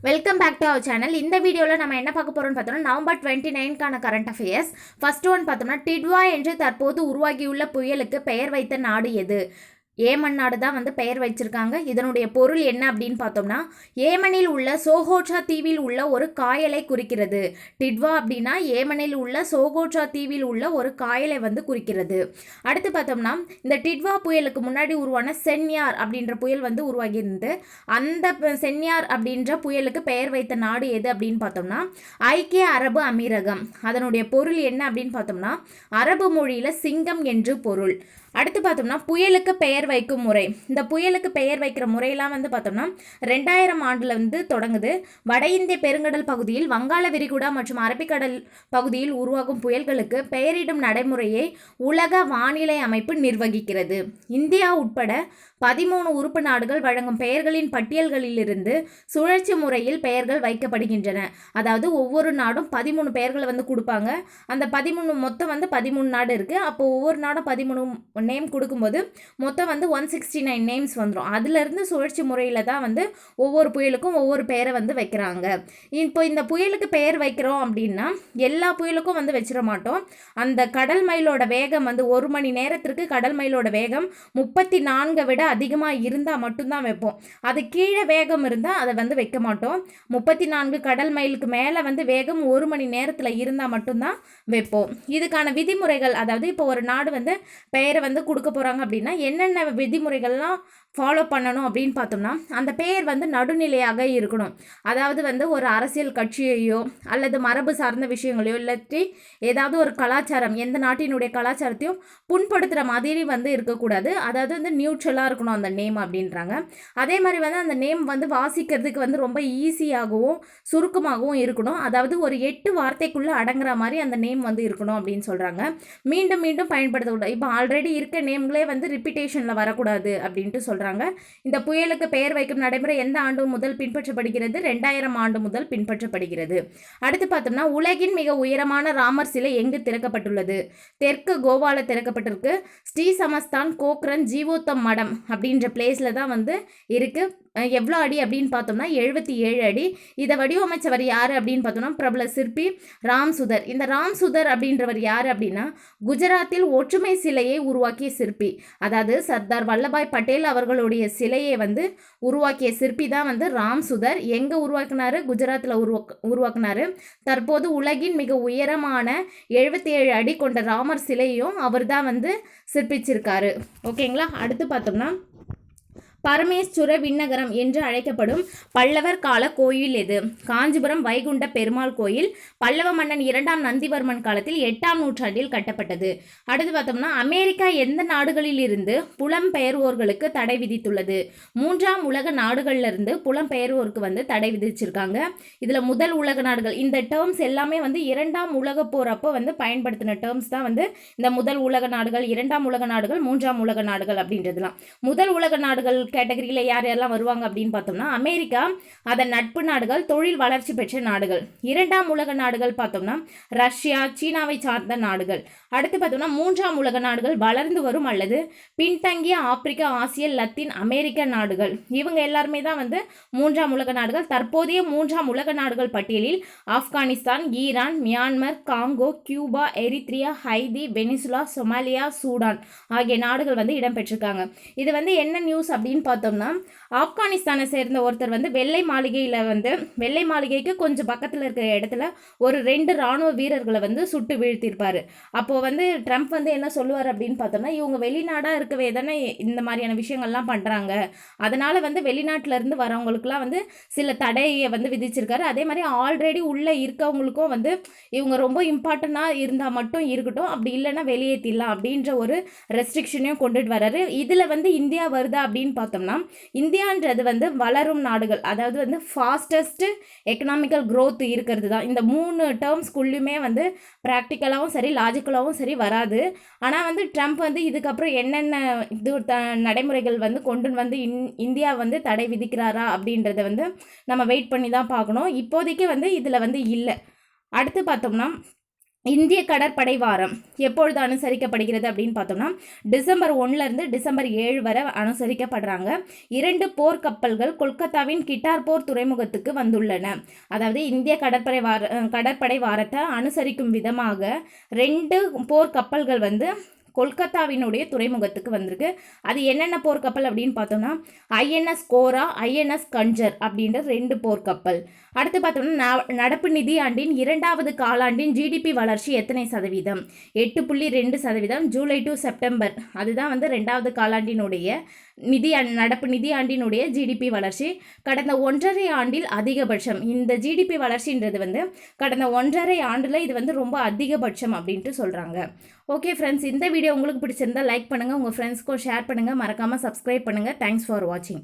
Welcome back to our channel. இந்த வீடியோவில் நம்ம என்ன பார்க்க போகிறோம்னு பார்த்தோம்னா நவம்பர் 29க்கான கரண்ட் அஃபேர்ஸ். ஃபர்ஸ்ட் ஒன் பார்த்தோம்னா டிட்வா என்று தற்போது உருவாகியுள்ள புயலுக்கு பெயர் வைத்த நாடு எது? ஏமன் நாடு தான் வந்து பெயர் வச்சிருக்காங்க. இதனுடைய பொருள் என்ன அப்படின்னு பார்த்தோம்னா ஏமனில் உள்ள சோகோட்ரா தீவில் உள்ள ஒரு காயலை குறிக்கிறது. டிட்வா அப்படின்னா ஏமனில் உள்ள சோகோட்ரா தீவில் உள்ள ஒரு காயலை வந்து குறிக்கிறது. அடுத்து பார்த்தோம்னா இந்த டிட்வா புயலுக்கு முன்னாடி உருவான சென்யார் அப்படின்ற புயல் வந்து உருவாகியிருந்து அந்த சென்யார் அப்படின்ற புயலுக்கு பெயர் வைத்த நாடு எது அப்படின்னு பார்த்தோம்னா ஐக்கிய அரபு அமீரகம். அதனுடைய பொருள் என்ன அப்படின்னு பார்த்தோம்னா அரபு மொழியில் சிங்கம் என்று பொருள். அடுத்து பார்த்தோம்னா புயலுக்கு பெயர் வைக்கும் முறை. இந்த புயலுக்கு பெயர் வைக்கிற முறையெல்லாம் வந்து பார்த்தோம்னா 2000 ஆண்டில் வந்து தொடங்குது. வட இந்திய பெருங்கடல் பகுதியில் வங்காள விரிகுடா மற்றும் அரபிக்கடல் பகுதியில் உருவாகும் புயல்களுக்கு பெயரிடும் நடைமுறையை உலக வானிலை அமைப்பு நிர்வகிக்கிறது. இந்தியா உட்பட 13 உறுப்பு நாடுகள் வழங்கும் பெயர்களின் பட்டியல்களிலிருந்து சுழற்சி முறையில் பெயர்கள் வைக்கப்படுகின்றன. அதாவது ஒவ்வொரு நாடும் 13 பெயர்களை வந்து கொடுப்பாங்க. அந்த 13 மொத்தம் வந்து 13 நாடு இருக்குது. அப்போ ஒவ்வொரு நாடும் 13 நேம் கொடுக்கும்போது மொத்தம் வந்து 169 நேம்ஸ் வந்துடும். அதுலேருந்து சுழற்சி முறையில் தான் வந்து ஒவ்வொரு புயலுக்கும் ஒவ்வொரு பெயரை வந்து வைக்கிறாங்க. இப்போ இந்த புயலுக்கு பெயர் வைக்கிறோம் அப்படின்னா எல்லா புயலுக்கும் வந்து வச்சிட மாட்டோம். அந்த கடல் மைலோட வேகம் வந்து 1 மணி நேரத்திற்கு கடல் மைலோட வேகம் 34 விட அதிகமாக இருந்தால் மட்டும்தான் வைப்போம். அது கீழே வேகம் இருந்தால் அதை வந்து வைக்க மாட்டோம். 34 கடல் மைலுக்கு மேலே வந்து வேகம் 1 மணி நேரத்தில் இருந்தால் மட்டும்தான் வைப்போம். இதுக்கான விதிமுறைகள், அதாவது இப்போ ஒரு நாடு வந்து பெயரை வந்து கொடுக்க போகிறாங்க அப்படின்னா என்னென்ன விதிமுறைகள்லாம் ஃபாலோ பண்ணணும் அப்படின்னு பார்த்தோம்னா அந்த பெயர் வந்து நடுநிலையாக இருக்கணும். அதாவது வந்து ஒரு அரசியல் கட்சியையோ அல்லது மரபு சார்ந்த விஷயங்களையோ இல்லாட்டி ஏதாவது ஒரு கலாச்சாரம், எந்த நாட்டினுடைய கலாச்சாரத்தையும் புண்படுத்துகிற மாதிரி வந்து இருக்கக்கூடாது. அதாவது வந்து நியூட்ரலாக இருக்கணும் அந்த நேம் அப்படின்றாங்க. அதே மாதிரி வந்து அந்த நேம் வந்து வாசிக்கிறதுக்கு வந்து ரொம்ப ஈஸியாகவும் சுருக்கமாகவும் இருக்கணும். அதாவது ஒரு 8 வார்த்தைக்குள்ளே அடங்குற மாதிரி அந்த நேம் வந்து இருக்கணும் அப்படின்னு சொல்கிறாங்க. மீண்டும் மீண்டும் பயன்படுத்தக்கூடாது. இப்போ ஆல்ரெடி இருக்க நேம்களே வந்து ரிப்பீட்டேஷனில் வரக்கூடாது அப்படின்ட்டு சொல்கிறாங்க. இந்த புயலுக்கு பெயர் வைக்கும் நடைமுறை எந்த ஆண்டு முதல் பின்பற்றப்படுகிறது? 2000 ஆண்டு முதல் பின்பற்றப்படுகிறது. அடுத்து பார்த்தோம்னா உலகின் மிக உயரமான ராமர் சிலை எங்கு திறக்கப்பட்டுள்ளது? தெற்கு கோவாவில் திறக்கப்பட்டிருக்கு. ஸ்ரீ சமஸ்தான் கோக்ரன் ஜீவோத்தம் மடம் அப்படின்ற பிளேஸில் தான் வந்து இருக்குது. எவ்வளோ அடி அப்படின்னு பார்த்தோம்னா 77 அடி. இதை வடிவமைச்சவர் யார் அப்படின்னு பார்த்தோம்னா பிரபல சிற்பி ராம் சுதர். இந்த ராம் சுதர் அப்படின்றவர் யார் அப்படின்னா குஜராத்தில் ஒற்றுமை சிலையை உருவாக்கிய சிற்பி. அதாவது சர்தார் வல்லபாய் பட்டேல் அவர்களுடைய சிலையை வந்து உருவாக்கிய சிற்பி தான் வந்து ராம் சுதர். எங்கே உருவாக்குனாரு? குஜராத்தில் உருவாக்குனாரு. தற்போது உலகின் மிக உயரமான 77 அடி கொண்ட ராமர் சிலையும் அவர் தான் வந்து சிற்பிச்சிருக்காரு. ஓகேங்களா? அடுத்து பார்த்தோம்னா பரமேஸ்வர விண்ணகரம் என்று அழைக்கப்படும் பல்லவர் கால கோயில் எது? காஞ்சிபுரம் வைகுண்ட பெருமாள் கோயில் பல்லவ மன்னன் 2ஆம் நந்திவர்மன் காலத்தில் 8ஆம் நூற்றாண்டில் கட்டப்பட்டது. அடுத்து பார்த்தோம்னா அமெரிக்கா எந்த நாடுகளில் இருந்து புலம்பெயர்வோர்களுக்கு தடை விதித்துள்ளது? 3ஆம் உலக நாடுகள்லேருந்து புலம்பெயர்வோருக்கு வந்து தடை விதிச்சிருக்காங்க. இதில் முதல் உலக நாடுகள், இந்த டேர்ம்ஸ் எல்லாமே வந்து 2ஆம் உலக போர் அப்போ வந்து பயன்படுத்தின டேர்ம்ஸ் தான் வந்து இந்த முதல் உலக நாடுகள், 2ஆம் உலக நாடுகள், 3ஆம் உலக நாடுகள் அப்படின்றதுலாம். முதல் உலக நாடுகள் கேட்டகரியில் யார் யாரெல்லாம் வருவாங்க அப்படின்னு பார்த்தோம்னா அமெரிக்கா, அதன் நட்பு நாடுகள், தொழில் வளர்ச்சி பெற்ற நாடுகள். 2ஆம் உலக நாடுகள் பார்த்தோம்னா ரஷ்யா, சீனாவை சார்ந்த நாடுகள். அடுத்து பார்த்தோம்னா 3ஆம் உலக நாடுகள் வளர்ந்து வரும் அல்லது பின்தங்கிய ஆப்பிரிக்கா, ஆசிய, லத்தீன் அமெரிக்க நாடுகள். இவங்க எல்லாருமே தான் வந்து 3ஆம் உலக நாடுகள். தற்போதைய 3ஆம் உலக நாடுகள் பட்டியலில் Afghanistan, Iran, Myanmar, Congo, Cuba, எரித்ரியா, Haiti, Venezuela, Somalia, Sudan ஆகிய நாடுகள் வந்து இடம்பெற்றிருக்காங்க. இது வந்து என்ன நியூஸ் அப்படின்னு பார்த்தோம்னா ஆப்கானிஸ்தானை சேர்ந்த ஒருத்தர் வந்து வெள்ளை மாளிகைக்கு கொஞ்சம் பக்கத்தில் இருக்கிற இடத்துல ஒரு 2 ராணுவ வீரர்களை வந்து சுட்டு வீழ்த்திருப்பார். அப்போது வந்து ட்ரம்ப் வந்து என்ன சொல்லுவார் அப்படின்னு பார்த்தோம்னா இவங்க வெளிநாடாக இருக்கவே தானே இந்த மாதிரியான விஷயங்கள்லாம் பண்ணுறாங்க, அதனால் வந்து வெளிநாட்டிலேருந்து வரவங்களுக்குலாம் வந்து சில தடையை வந்து விதிச்சிருக்காரு. அதே மாதிரி ஆல்ரெடி உள்ளே இருக்கவங்களுக்கும் வந்து இவங்க ரொம்ப இம்பார்ட்டண்ட்டாக இருந்தால் மட்டும் இருக்கட்டும், அப்படி இல்லைன்னா வெளியேற்றிடலாம் அப்படின்ற ஒரு ரெஸ்ட்ரிக்ஷனையும் கொண்டுட்டு வர்றாரு. இதில் வந்து இந்தியா வருதா அப்படின்னு பார்த்தோம்னா இந்தியான்றது வந்து வளரும் நாடுகள், அதாவது வந்து ஃபாஸ்டஸ்ட் எக்கனாமிக்கல் க்ரோத் இருக்கிறது தான். இந்த 3 டேர்ம்ஸ்குள்ளேயுமே வந்து ப்ராக்டிக்கலாகவும் சரி லாஜிக்கலாகவும் சரி வராது. ஆனால் வந்து ட்ரம்ப் வந்து இதுக்கப்புறம் என்னென்ன நடைமுறைகள் வந்து கொண்டு வந்து இந்தியா வந்து தடை விதிக்கிறாரா அப்படின்றத வந்து நம்ம வெயிட் பண்ணி தான் பார்க்கணும். இப்போதைக்கு வந்து இதில் வந்து இல்லை. அடுத்து பார்த்தோம்னா இந்திய கடற்படை வாரம் எப்பொழுது அனுசரிக்கப்படுகிறது அப்படின்னு பார்த்தோம்னா டிசம்பர் 1 டிசம்பர் 7 வரை அனுசரிக்கப்படுறாங்க. 2 போர்க்கப்பல்கள் கொல்கத்தாவின் கிட்டார்போர் துறைமுகத்துக்கு வந்துள்ளன. அதாவது இந்திய கடற்படை வாரத்தை அனுசரிக்கும் விதமாக 2 போர்க்கப்பல்கள் வந்து கொல்கத்தாவினுடைய துறைமுகத்துக்கு வந்திருக்கு. அது என்னென்ன போர்க்கப்பல் அப்படின்னு பார்த்தோம்னா ஐஎன்எஸ் கோரா, ஐஎன்எஸ் கஞ்சர் அப்படின்ற 2 போர்க்கப்பல். அடுத்து பார்த்தோம்னா நடப்பு நிதியாண்டின் 2வது காலாண்டின் ஜிடிபி வளர்ச்சி எத்தனை சதவீதம்? 8.2%. ஜூலை டு செப்டம்பர் அதுதான் வந்து 2வது காலாண்டினுடைய நடப்பு நிதியாண்டினுடைய ஜிடிபி வளர்ச்சி. கடந்த 1.5 ஆண்டில் அதிகபட்சம். இந்த ஜிடிபி வளர்ச்சின்றது வந்து கடந்த 1.5 ஆண்டில் இது வந்து ரொம்ப அதிகபட்சம் அப்படின்ட்டு சொல்கிறாங்க. ஓகே ஃப்ரெண்ட்ஸ், இந்த வீடியோ உங்களுக்கு பிடிச்சிருந்தா லைக் பண்ணுங்கள், உங்கள் ஃப்ரெண்ட்ஸ்க்கும் ஷேர் பண்ணுங்கள், மறக்காமல் சப்ஸ்கிரைப் பண்ணுங்கள். தேங்க்ஸ் ஃபார் வாட்சிங்.